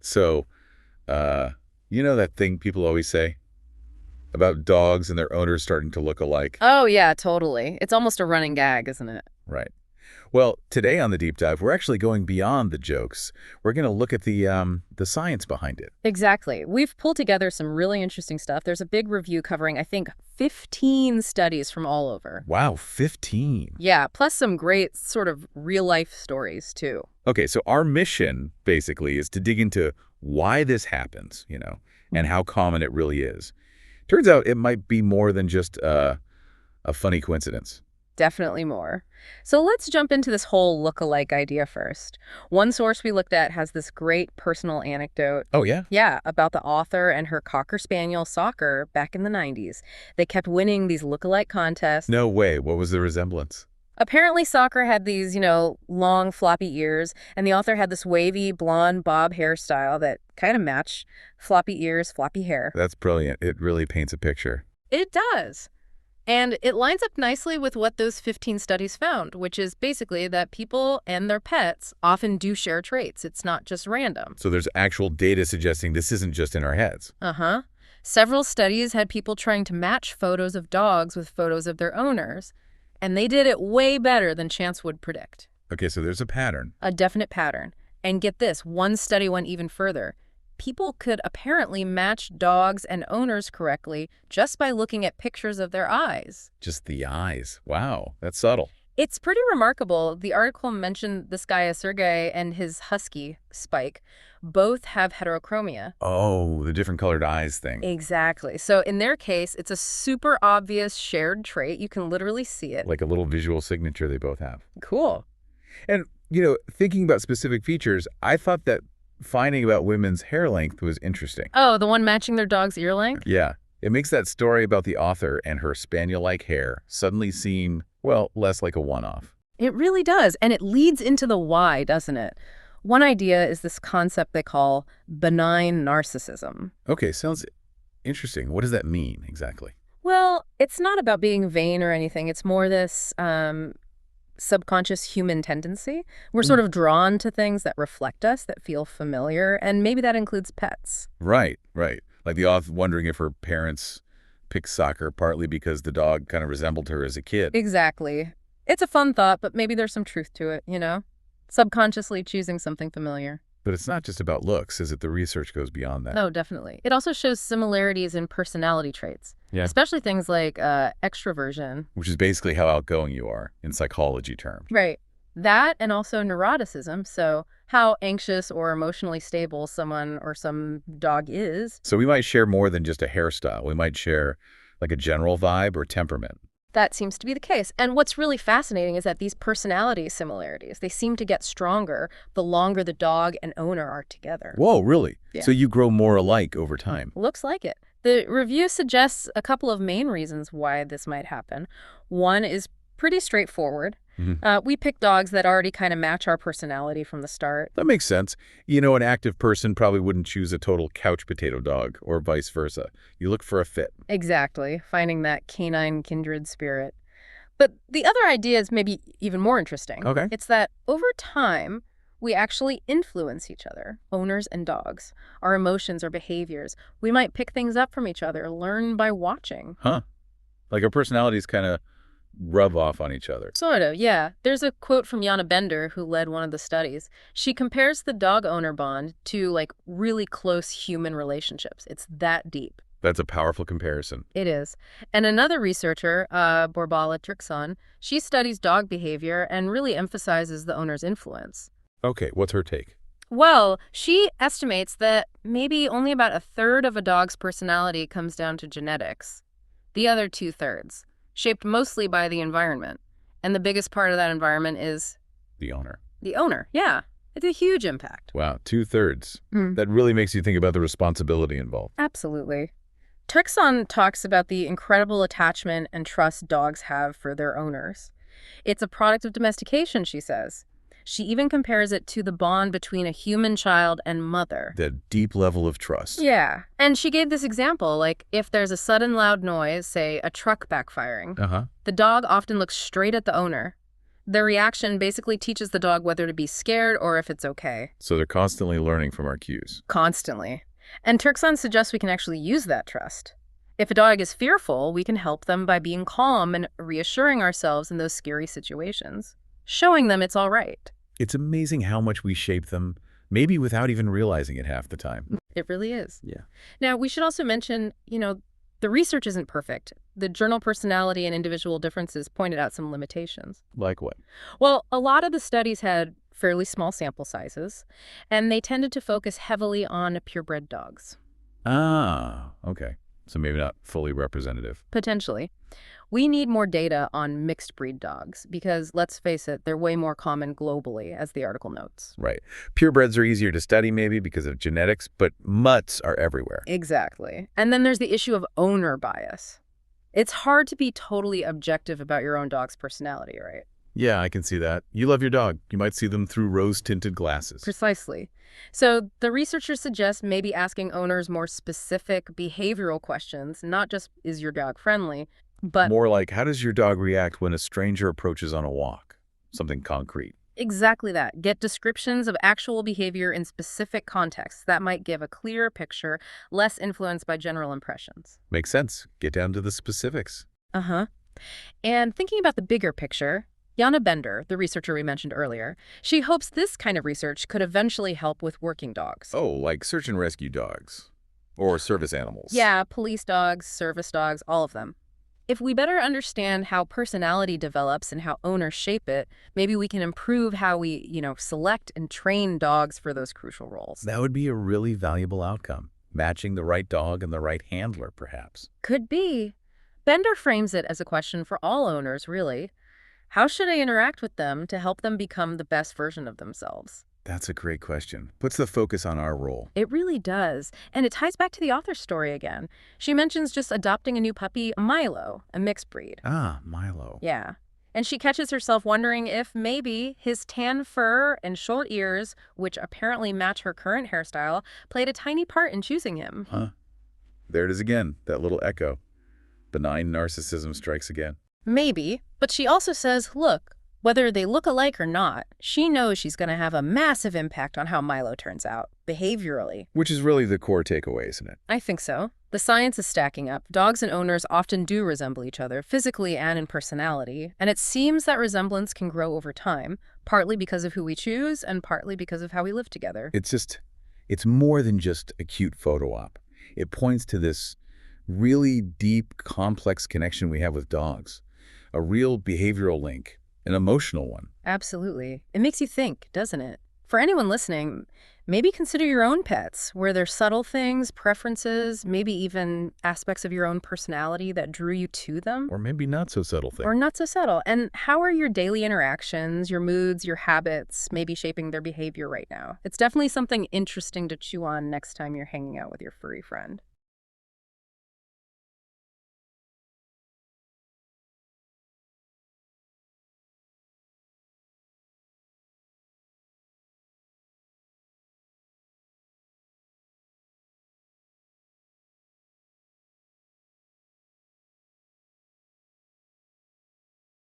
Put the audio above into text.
So, uh, you know that thing people always say about dogs and their owners starting to look alike? Oh, yeah, totally. It's almost a running gag, isn't it? Right. Well, today on the deep dive, we're actually going beyond the jokes. We're going to look at the science behind it. Exactly. We've pulled together some really interesting stuff. There's a big review covering, I think, 15 studies from all over. Wow, 15. Yeah, plus some great sort of real-life stories, too. Okay, so our mission basically is to dig into why this happens, and how common it really is. Turns out it might be more than just a funny coincidence. Definitely more. So let's jump into this whole look-alike idea first. One source we looked at has this great personal anecdote. Oh, yeah? Yeah, about the author and her Cocker Spaniel Soccer back in the 90s. They kept winning these look-alike contests. No way. What was the resemblance? Apparently, Soccer had these, long floppy ears, and the author had this wavy blonde bob hairstyle that kind of matched floppy ears, floppy hair. That's brilliant. It really paints a picture. It does. And it lines up nicely with what those 15 studies found, which is basically that people and their pets often do share traits. It's not just random. So there's actual data suggesting this isn't just in our heads. Uh-huh. Several studies had people trying to match photos of dogs with photos of their owners, and they did it way better than chance would predict. Okay, so there's a pattern. A definite pattern. And get this, one study went even further. People could apparently match dogs and owners correctly just by looking at pictures of their eyes. Just the eyes. Wow, that's subtle. It's pretty remarkable. The article mentioned this guy, Sergey, and his husky, Spike, both have heterochromia. Oh, the different colored eyes thing. Exactly. So in their case, it's a super obvious shared trait. You can literally see it. Like a little visual signature they both have. Cool. And, thinking about specific features, I thought that finding about women's hair length was interesting. Oh, the one matching their dog's ear length? Yeah. It makes that story about the author and her spaniel-like hair suddenly seem, well, less like a one-off. It really does. And it leads into the why, doesn't it? One idea is this concept they call benign narcissism. Okay, sounds interesting. What does that mean exactly? Well, it's not about being vain or anything. It's more this subconscious human tendency. We're sort of drawn to things that reflect us, that feel familiar, and maybe that includes pets. Right, right. Like the author wondering if her parents picked Soccer partly because the dog kind of resembled her as a kid. Exactly. It's a fun thought, but maybe there's some truth to it. Subconsciously choosing something familiar. But it's not just about looks, is it? The research goes beyond that. No, definitely. It also shows similarities in personality traits. Yeah. Especially things like extroversion. Which is basically how outgoing you are in psychology terms. Right. That and also neuroticism, so how anxious or emotionally stable someone or some dog is. So we might share more than just a hairstyle. We might share like a general vibe or temperament. That seems to be the case. And what's really fascinating is that these personality similarities, they seem to get stronger the longer the dog and owner are together. Whoa, really? Yeah. So you grow more alike over time. Looks like it. The review suggests a couple of main reasons why this might happen. One is pretty straightforward. We pick dogs that already kind of match our personality from the start. That makes sense. An active person probably wouldn't choose a total couch potato dog or vice versa. You look for a fit. Exactly, finding that canine kindred spirit. But the other idea is maybe even more interesting. Okay. It's that over time, we actually influence each other, owners and dogs, our emotions, our behaviors. We might pick things up from each other, learn by watching. Huh. Like our personalities kind of rub off on each other. Sort of, yeah. There's a quote from Jana Bender, who led one of the studies. She compares the dog-owner bond to, really close human relationships. It's that deep. That's a powerful comparison. It is. And another researcher, Borbala Trixon, she studies dog behavior and really emphasizes the owner's influence. Okay, what's her take? Well, she estimates that maybe only about a third of a dog's personality comes down to genetics. The other 2/3, shaped mostly by the environment. And the biggest part of that environment is The owner. the owner. Yeah, it's a huge impact. Wow, 2/3. That really makes you think about the responsibility involved. Absolutely. Trixon talks about the incredible attachment and trust dogs have for their owners. It's a product of domestication, she says. She even compares it to the bond between a human child and mother. That deep level of trust. Yeah. And she gave this example, if there's a sudden loud noise, say a truck backfiring, Uh-huh. the dog often looks straight at the owner. Their reaction basically teaches the dog whether to be scared or if it's okay. So they're constantly learning from our cues. Constantly. And Turkson suggests we can actually use that trust. If a dog is fearful, we can help them by being calm and reassuring ourselves in those scary situations, showing them it's all right. It's amazing how much we shape them, maybe without even realizing it half the time. It really is. Yeah. Now, we should also mention, the research isn't perfect. The journal Personality and Individual Differences pointed out some limitations. Like what? Well, a lot of the studies had fairly small sample sizes, and they tended to focus heavily on purebred dogs. Ah, okay. So maybe not fully representative. Potentially. We need more data on mixed breed dogs because, let's face it, they're way more common globally, as the article notes. Right. Purebreds are easier to study maybe because of genetics, but mutts are everywhere. Exactly. And then there's the issue of owner bias. It's hard to be totally objective about your own dog's personality, right? Yeah, I can see that. You love your dog. You might see them through rose-tinted glasses. Precisely. So the researchers suggest maybe asking owners more specific behavioral questions, not just is your dog friendly, but More like, how does your dog react when a stranger approaches on a walk? Something concrete. exactly that. Get descriptions of actual behavior in specific contexts. That might give a clearer picture, less influenced by general impressions. Makes sense. Get down to the specifics. Uh-huh. And thinking about the bigger picture, Jana Bender, the researcher we mentioned earlier, she hopes this kind of research could eventually help with working dogs. Oh, like search and rescue dogs. Or service animals. Yeah, police dogs, service dogs, all of them. If we better understand how personality develops and how owners shape it, maybe we can improve how we, select and train dogs for those crucial roles. That would be a really valuable outcome. Matching the right dog and the right handler, perhaps. Could be. Bender frames it as a question for all owners, really. How should I interact with them to help them become the best version of themselves? That's a great question. Puts the focus on our role. It really does. And it ties back to the author's story again. She mentions just adopting a new puppy, Milo, a mixed breed. Ah, Milo. Yeah. And she catches herself wondering if maybe his tan fur and short ears, which apparently match her current hairstyle, played a tiny part in choosing him. Huh. There it is again, that little echo. Benign narcissism strikes again. Maybe. But she also says, look, whether they look alike or not, she knows she's going to have a massive impact on how Milo turns out, behaviorally. Which is really the core takeaway, isn't it? I think so. The science is stacking up. Dogs and owners often do resemble each other, physically and in personality, and it seems that resemblance can grow over time, partly because of who we choose and partly because of how we live together. It's more than just a cute photo op. It points to this really deep, complex connection we have with dogs. A real behavioral link. An emotional one. Absolutely. It makes you think, doesn't it? For anyone listening, maybe consider your own pets. Were there subtle things, preferences, maybe even aspects of your own personality that drew you to them? Or maybe not so subtle things. Or not so subtle. And how are your daily interactions, your moods, your habits, maybe shaping their behavior right now? It's definitely something interesting to chew on next time you're hanging out with your furry friend.